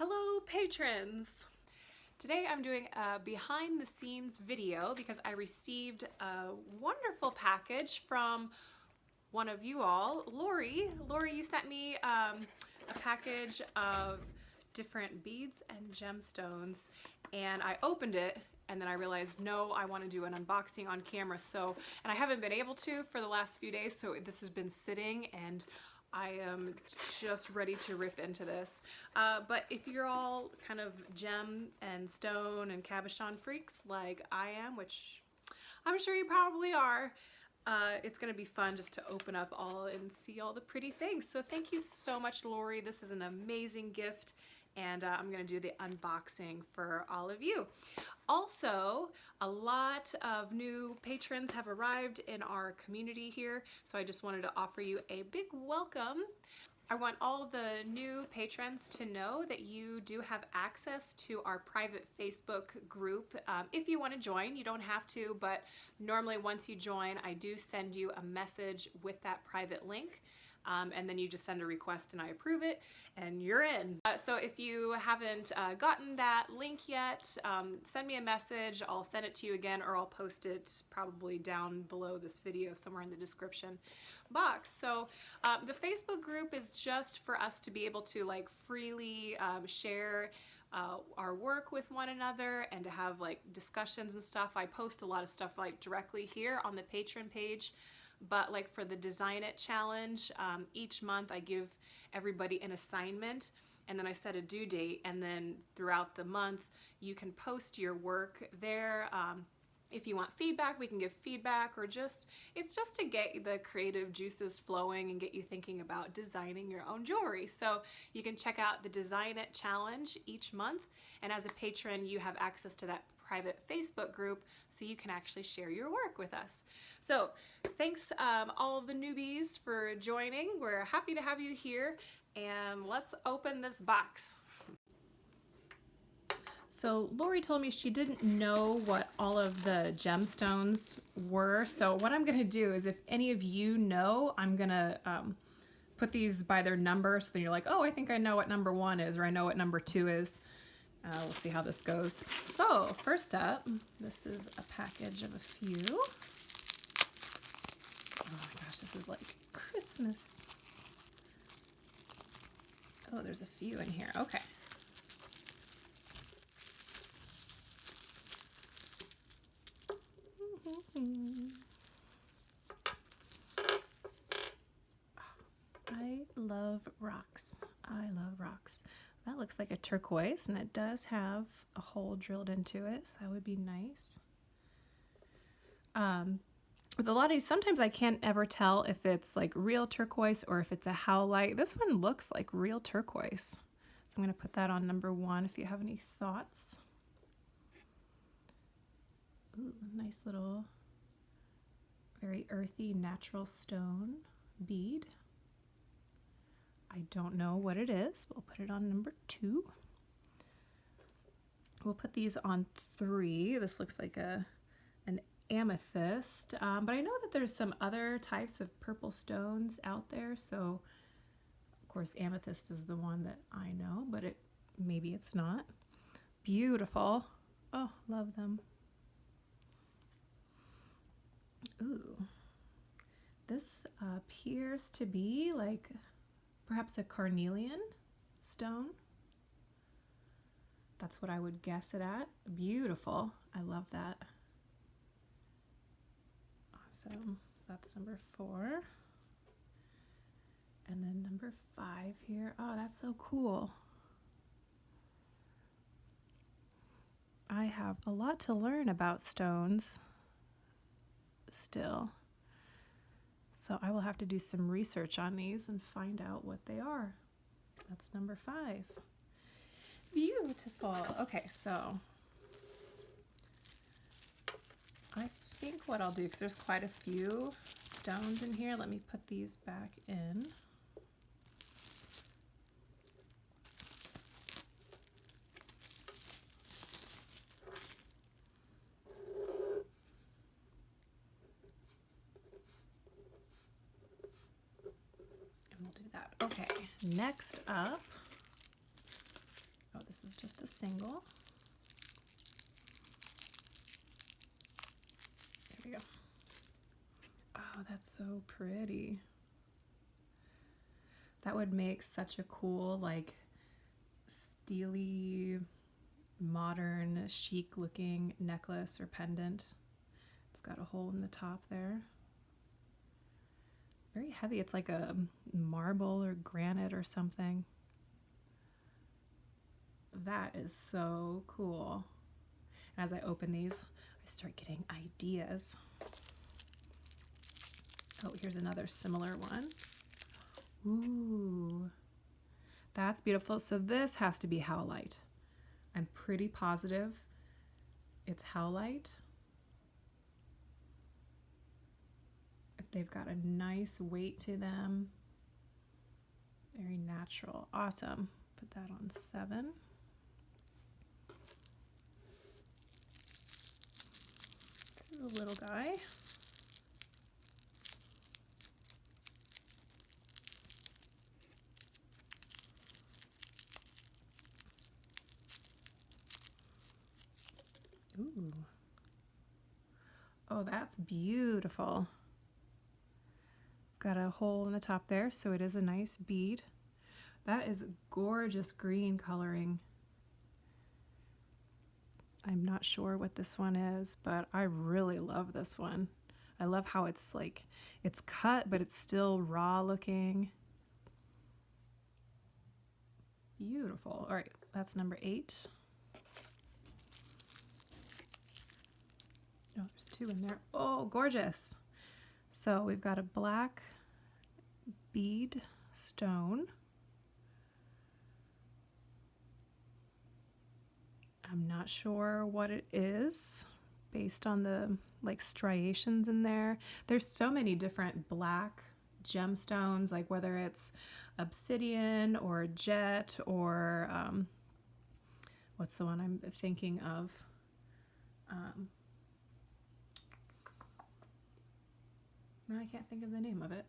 Hello patrons! Today I'm doing a behind the scenes video because I received a wonderful package from one of you all, Lori. Lori, you sent me a package of different beads and gemstones, and I opened it and then I realized, no, I want to do an unboxing on camera. And I haven't been able to for the last few days, so this has been sitting and I am just ready to rip into this. But if you're all kind of gem and stone and cabochon freaks like I am, which I'm sure you probably are, it's going to be fun just to open up all and see all the pretty things. So thank you so much, Lori. This is an amazing gift, and I'm going to do the unboxing for all of you. Also, a lot of new patrons have arrived in our community here, so I just wanted to offer you a big welcome. I want all the new patrons to know that you do have access to our private Facebook group. If you want to join, you don't have to, but normally once you join, I do send you a message with that private link. And then you just send a request and I approve it and you're in. So if you haven't gotten that link yet, send me a message. I'll send it to you again, or I'll post it probably down below this video somewhere in the description box. So the Facebook group is just for us to be able to like freely share our work with one another and to have like discussions and stuff. I post a lot of stuff like directly here on the patron page. But like for the Design It challenge, each month I give everybody an assignment and then I set a due date, and then throughout the month you can post your work there. If you want feedback, we can give feedback, or it's just to get the creative juices flowing and get you thinking about designing your own jewelry. So you can check out the Design It challenge each month, and as a patron you have access to that private Facebook group so you can actually share your work with us. So thanks all the newbies for joining. We're happy to have you here, and let's open this box. So Lori told me she didn't know what all of the gemstones were, so what I'm gonna do is, if any of you know, I'm gonna put these by their number, so then you're like, oh, I think I know what number 1 is, or I know what number 2 is. We'll see how this goes. So first up, this is a package of a few. Oh my gosh, this is like Christmas. Oh, there's a few in here. Okay. I love rocks. I love rocks. That looks like a turquoise, and it does have a hole drilled into it, so that would be nice. With a lot of these, sometimes I can't ever tell if it's like real turquoise or if it's a howlite. This one looks like real turquoise. So I'm going to put that on number 1 if you have any thoughts. Ooh, nice little, very earthy, natural stone bead. I don't know what it is. We'll put it on number 2. We'll put these on 3. This looks like an amethyst, but I know that there's some other types of purple stones out there, so of course amethyst is the one that I know, but maybe it's not. Beautiful. Oh, love them. Ooh, this appears to be like perhaps a carnelian stone. That's what I would guess it at. Beautiful. I love that. Awesome. That's number 4. And then number 5 here. Oh, that's so cool. I have a lot to learn about stones still. So I will have to do some research on these and find out what they are. That's number 5. Beautiful. Okay, so I think what I'll do, because there's quite a few stones in here, let me put these back in. Okay, next up, oh, angle. There we go. Oh, that's so pretty. That would make such a cool, like, steely, modern, chic looking necklace or pendant. It's got a hole in the top there. It's very heavy. It's like a marble or granite or something. That is so cool. And as I open these, I start getting ideas. Oh, here's another similar one. Ooh, that's beautiful. So this has to be howlite. I'm pretty positive it's howlite. They've got a nice weight to them. Very natural. Awesome. Put that on 7. This is a little guy. Ooh. Oh, that's beautiful. Got a hole in the top there, so it is a nice bead. That is gorgeous green coloring. I'm not sure what this one is, but I really love this one. I love how it's like, it's cut, but it's still raw looking. Beautiful. All right, that's number 8. Oh, there's 2 in there. Oh, gorgeous. So we've got a black bead stone. I'm not sure what it is based on the like striations in there. There's so many different black gemstones, like whether it's obsidian or jet or what's the one I'm thinking of? No, I can't think of the name of it.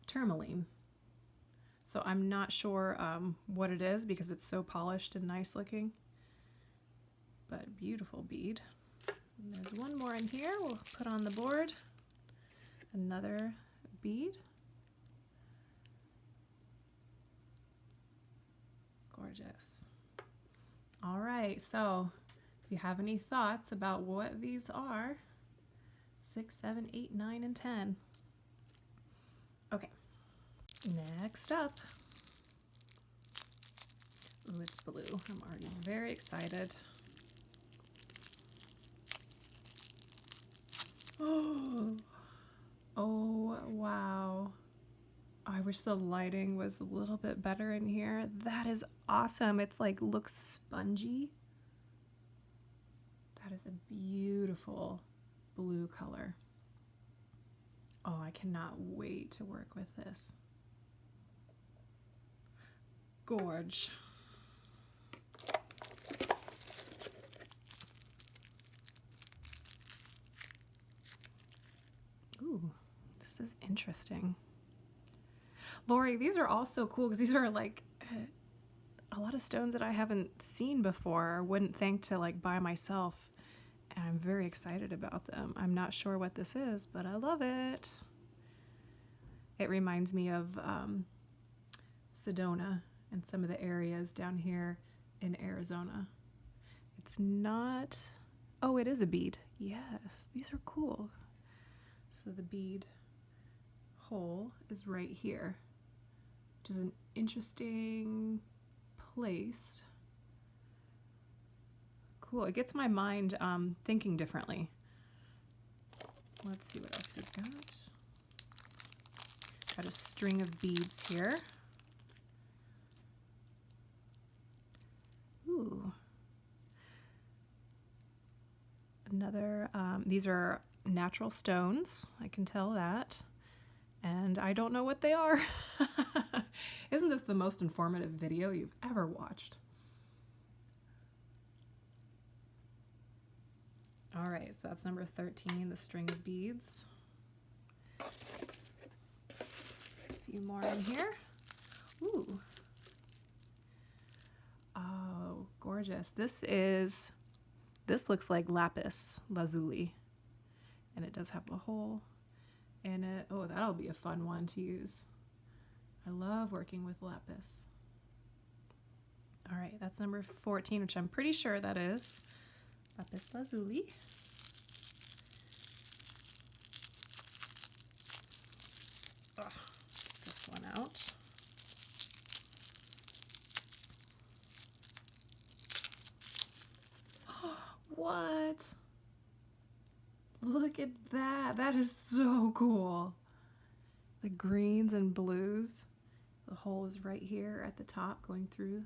Tourmaline. So I'm not sure what it is because it's so polished and nice looking, but beautiful bead. And there's one more in here we'll put on the board. Another bead. Gorgeous. All right, so if you have any thoughts about what these are, 6, 7, 8, 9, and 10. Okay, next up. Ooh, it's blue. I'm already very excited. Oh, wow. I wish the lighting was a little bit better in here. That is awesome. It's like looks spongy. That is a beautiful blue color. Oh, I cannot wait to work with this. Gorge. Ooh, this is interesting. Lori, these are all so cool because these are like a lot of stones that I haven't seen before or wouldn't think to like buy myself. And I'm very excited about them. I'm not sure what this is, but I love it. It reminds me of Sedona and some of the areas down here in Arizona. It's not, oh, it is a bead. Yes, these are cool. So the bead hole is right here, which is an interesting place. Cool, it gets my mind thinking differently. Let's see what else we've got. Got a string of beads here. Ooh. Another, these are natural stones, I can tell that. And I don't know what they are. Isn't this the most informative video you've ever watched? All right, so that's number 13, the string of beads. A few more in here. Ooh. gorgeous. This looks like lapis lazuli, and it does have a hole in it. Oh, that'll be a fun one to use. I love working with lapis. All right, that's number 14, which I'm pretty sure that is lapis lazuli. This one out. What? Look at that. That is so cool. The greens and blues. The hole is right here at the top, going through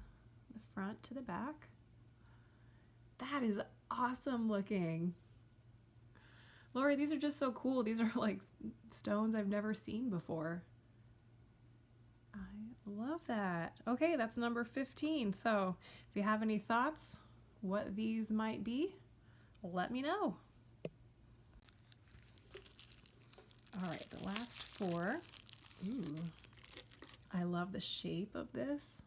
the front to the back. That is awesome looking. Lori, these are just so cool. These are like stones I've never seen before. I love that. Okay, that's number 15. So if you have any thoughts what these might be, let me know. All right, the last 4. Ooh, I love the shape of this.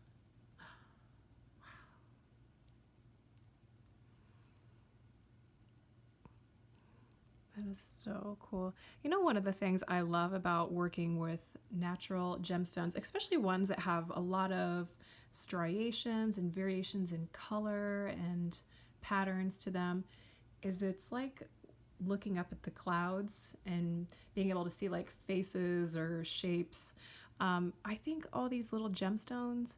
That is so cool. You know, one of the things I love about working with natural gemstones, especially ones that have a lot of striations and variations in color and patterns to them, is it's like looking up at the clouds and being able to see like faces or shapes. I think all these little gemstones,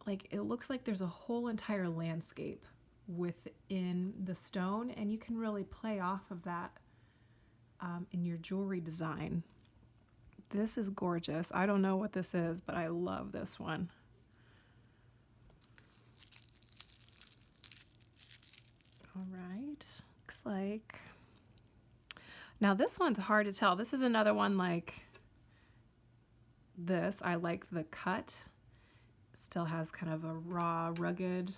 like it looks like there's a whole entire landscape within the stone, and you can really play off of that in your jewelry design. This is gorgeous. I don't know what this is, but I love this one. All right, looks like, now this one's hard to tell. This is another one like this. I like the cut. It still has kind of a raw, rugged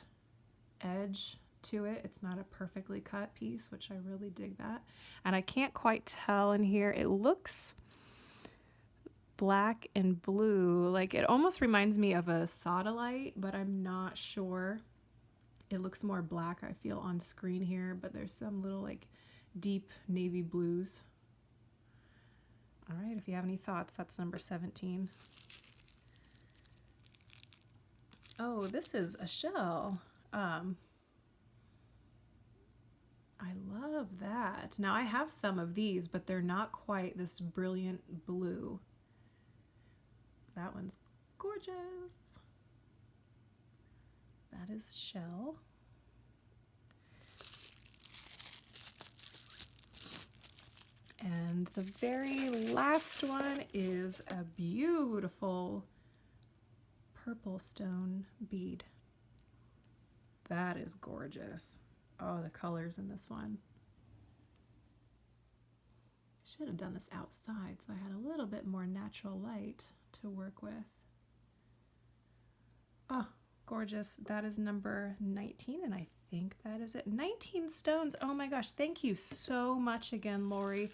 edge to it. It's not a perfectly cut piece, which I really dig that. And I can't quite tell in here. It looks black and blue. Like it almost reminds me of a sodalite, but I'm not sure. It looks more black, I feel, on screen here, but there's some little like deep navy blues. All right, if you have any thoughts, that's number 17. Oh, this is a shell. I love that. Now I have some of these, but they're not quite this brilliant blue. That one's gorgeous. That is shell. And the very last one is a beautiful purple stone bead. That is gorgeous. Oh, the colors in this one. Should have done this outside so I had a little bit more natural light to work with. Oh, gorgeous. That is number 19, and I think that is it. 19 stones. Oh my gosh, thank you so much again, Lori.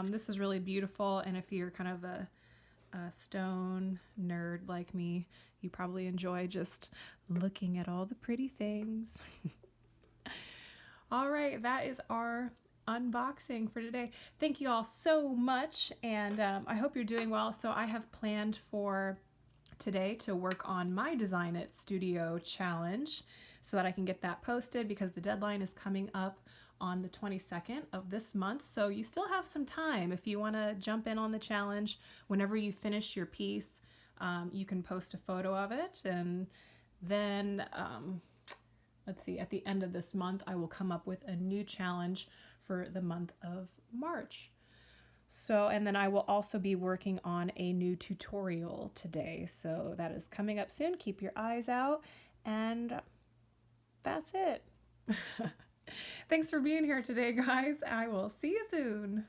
This is really beautiful, and if you're kind of a stone nerd like me, you probably enjoy just looking at all the pretty things. All right, that is our unboxing for today. Thank you all so much, and I hope you're doing well. So I have planned for today to work on my Design It Studio challenge so that I can get that posted, because the deadline is coming up on the 22nd of this month. So you still have some time if you want to jump in on the challenge. Whenever you finish your piece, you can post a photo of it, and then let's see, at the end of this month I will come up with a new challenge for the month of March. So, and then I will also be working on a new tutorial today, so that is coming up soon. Keep your eyes out, and that's it. Thanks for being here today, guys. I will see you soon.